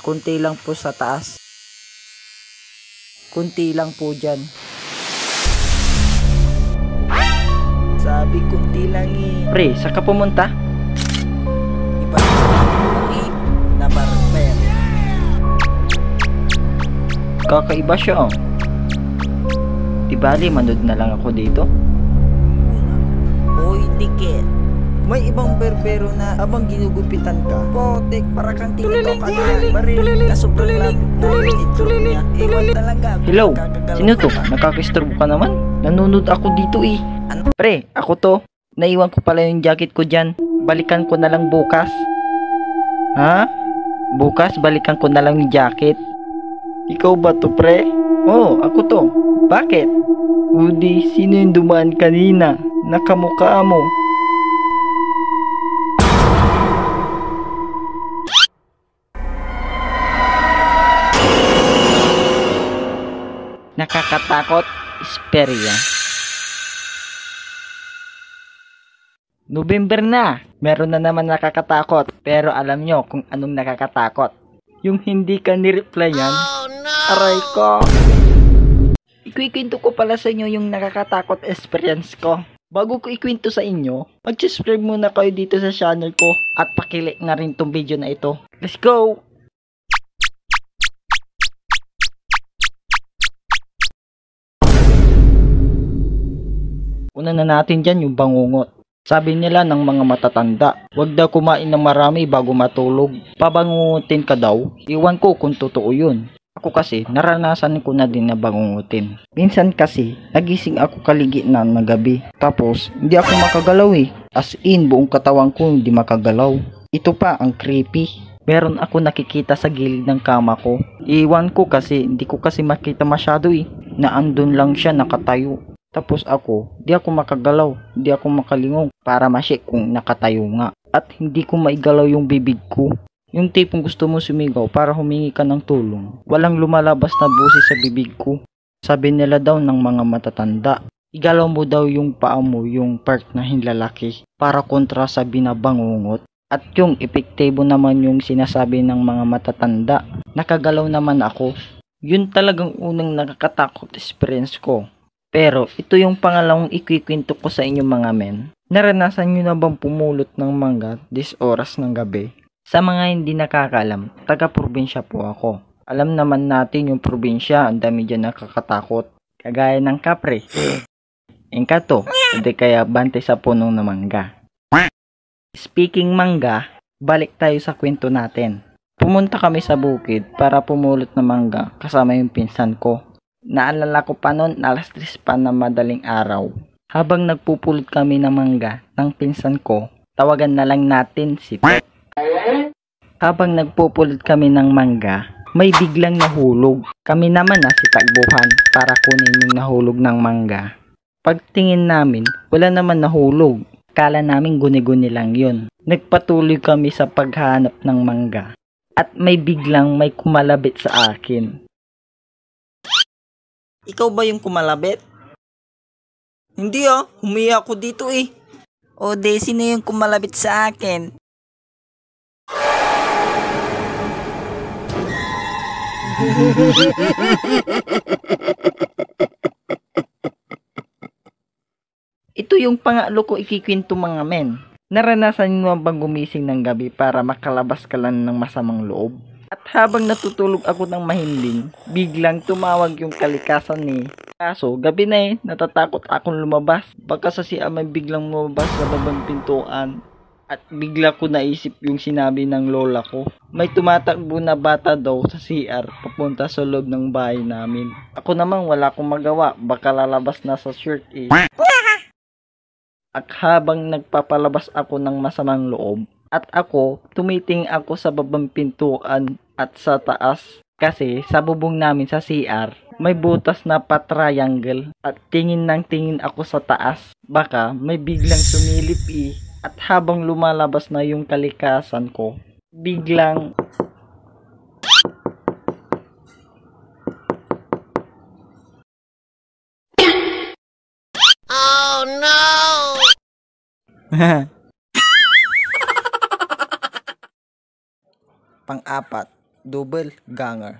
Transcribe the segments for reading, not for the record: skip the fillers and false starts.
Kunti lang po sa taas. Kunti lang po dyan. Sabi kunti lang eh. Pre, saan ka pumunta? Iba na barber. Kakaiba siya oh. Di bali, manood na lang ako dito. Hoy, tiket. May ibang berbero na habang ginugupitan ka. Potek, para kang tingin ka baril na sobrang lapit mo. Niya. Iwan talaga. Hello, sino to? Nakakisturbo ka naman? Nanonood ako dito eh. Ano? Pre, ako to. Naiwan ko pala yung jacket ko dyan. Balikan ko na lang bukas. Ha? Bukas, balikan ko na lang yung jacket. Ikaw ba to, pre? Oo, ako to. Bakit? Udi, sino yung dumaan kanina? Nakamukha mo. Nakakatakot, Esperia. November na. Meron na naman nakakatakot. Pero alam nyo kung anong nakakatakot. Yung hindi ka ni-replyan. Oh, no! Aray ko. Ikwento ko pala sa inyo yung nakakatakot experience ko. Bago ko ikwento sa inyo, mag-subscribe muna kayo dito sa channel ko. At pakilike na rin tong video na ito. Let's go! Una na natin dyan yung bangungot. Sabi nila ng mga matatanda, wag daw kumain ng marami bago matulog. Pabangungutin ka daw. Iwan ko kung totoo yun. Ako kasi, naranasan ko na din na bangungutin. Minsan kasi, nagising ako kaligi na ng gabi. Tapos, hindi ako makagalaw eh. As in, buong katawan ko hindi makagalaw. Ito pa ang creepy. Meron ako nakikita sa gilid ng kama ko. Iwan ko kasi, hindi ko kasi makita masyado eh. Na andun lang siya nakatayo. Tapos ako, di ako makagalaw, di ako makalingon para ma-check kung nakatayo nga. At hindi ko maigalaw yung bibig ko. Yung tipong gusto mo sumigaw para humingi ka ng tulong. Walang lumalabas na boses sa bibig ko. Sabi nila daw ng mga matatanda, igalaw mo daw yung paa mo yung part na hinlalaki para kontra sa binabangungot. At yung epektibo naman yung sinasabi ng mga matatanda. Nakagalaw naman ako. Yun talagang unang nakakatakot experience ko. Pero ito yung pangalawang ikwikwento ko sa inyo mga men. Naranasan nyo na bang pumulot ng mangga this oras ng gabi? Sa mga hindi nakakaalam, taga-probinsya po ako. Alam naman natin yung probinsya, ang dami dyan nakakatakot. Kagaya ng kapre. Engkato, hindi kaya bante sa punong na mangga. Speaking mangga, balik tayo sa kwento natin. Pumunta kami sa bukid para pumulot ng mangga kasama yung pinsan ko. Naalala ko pa noon, alas 3 pa na madaling araw. Habang nagpupulot kami ng mangga ng pinsan ko, tawagan na lang natin si Pep. Habang nagpupulot kami ng mangga, may biglang nahulog. Kami naman nasitakbuhan para kunin yung nahulog ng mangga. Pagtingin namin, wala naman nahulog. Kala namin guni-guni lang yun. Nagpatuloy kami sa paghanap ng mangga. At may biglang may kumalabit sa akin. Ikaw ba yung kumalabit? Hindi ah, humiya ako dito eh. O de, sino yung kumalabit sa akin? Ito yung pangalo ko ikikwento mga men. Naranasan nyo bang gumising ng gabi para makalabas ka lang ng masamang loob? At habang natutulog ako ng mahimbing, biglang tumawag yung kalikasan ni. Kaso, gabi na eh, natatakot akong lumabas. Baka sa siya may biglang lumabas sa babang pintuan. At bigla ko naisip yung sinabi ng lola ko. May tumatakbo na bata daw sa CR papunta sa loob ng bahay namin. Ako naman wala akong magawa, baka lalabas na sa shirt eh. At habang nagpapalabas ako ng masamang loob, at ako, tumiting ako sa babang pintuan at sa taas. Kasi sa bubong namin sa CR, may butas na pa-triangle. At tingin ako sa taas. Baka may biglang sumilip eh. At habang lumalabas na yung kalikasan ko, biglang... Oh no! Pang-apat, double ganger.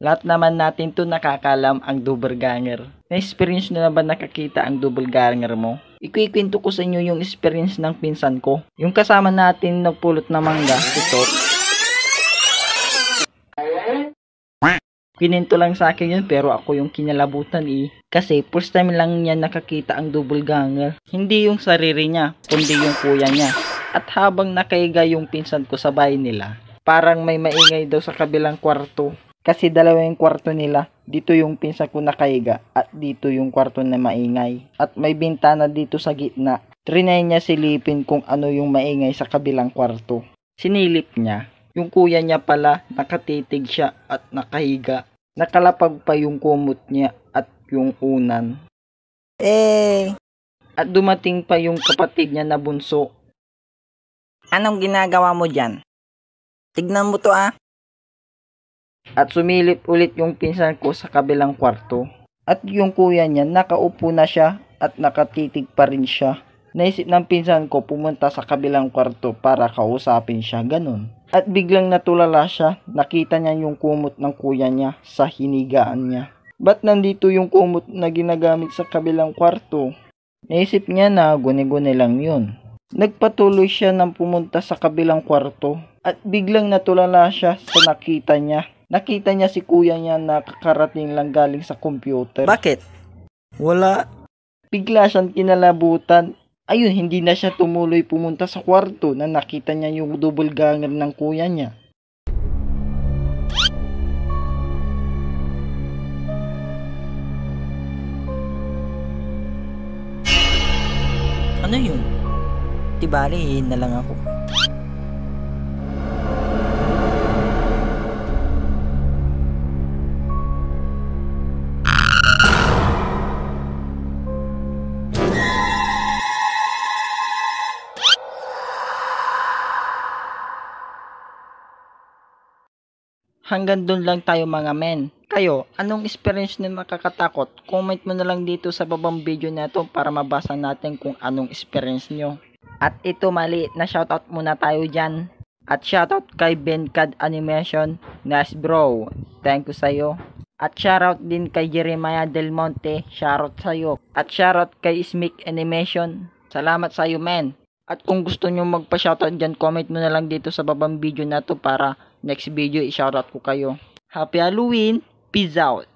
Lahat naman natin to nakakalam ang double ganger. Na-experience nyo na ba nakakita ang double ganger mo? Ikuikwento ko sa inyo yung experience ng pinsan ko. Yung kasama natin nagpulot na mangga, ito. Kininto lang sa akin yun pero ako yung kinalabutan eh. Kasi first time lang niya nakakita ang double ganger. Hindi yung sarili niya, kundi yung kuya niya. At habang nakaiga yung pinsan ko sa bahay nila, parang may maingay daw sa kabilang kwarto. Kasi dalawa yung kwarto nila. Dito yung pinsan ko nakaiga at dito yung kwarto na maingay. At may bintana dito sa gitna. Trinay niya silipin kung ano yung maingay sa kabilang kwarto. Sinilip niya. Yung kuya niya pala nakatitig siya at nakahiga. Nakalapag pa yung kumot niya at yung unan. At dumating pa yung kapatid niya na bunso. Anong ginagawa mo dyan? Tignan mo to ah. At sumilip ulit yung pinsan ko sa kabilang kwarto. At yung kuya niya nakaupo na siya at nakatitig pa rin siya. Naisip ng pinsan ko pumunta sa kabilang kwarto para kausapin siya, ganun. At biglang natulala siya, nakita niya yung kumot ng kuya niya sa hinigaan niya. Ba't nandito yung kumot na ginagamit sa kabilang kwarto? Naisip niya na guni-guni lang yun. Nagpatuloy siya nang pumunta sa kabilang kwarto at biglang natulala siya sa nakita niya. Nakita niya si kuya niya na kakarating lang galing sa computer. Bakit? Wala. Bigla siyang kinalabutan. Ayun, hindi na siya tumuloy pumunta sa kwarto na nakita niya yung double ganger ng kuya niya. Ano yun? Di bali, na lang ako. Hanggang doon lang tayo mga men. Kayo, anong experience nyo nakakatakot? Comment mo na lang dito sa babang video na to para mabasa natin kung anong experience nyo. At ito maliit na shoutout muna tayo dyan. At shoutout kay Bencad Animation. Nice bro, thank you sa'yo. At shoutout din kay Jeremiah Del Monte. Shoutout sa'yo. At shoutout kay Smic Animation. Salamat sa'yo men. At kung gusto nyo magpa-shoutout dyan, comment mo na lang dito sa babang video na to para next video i-shoutout ko kayo. Happy Halloween! Peace out!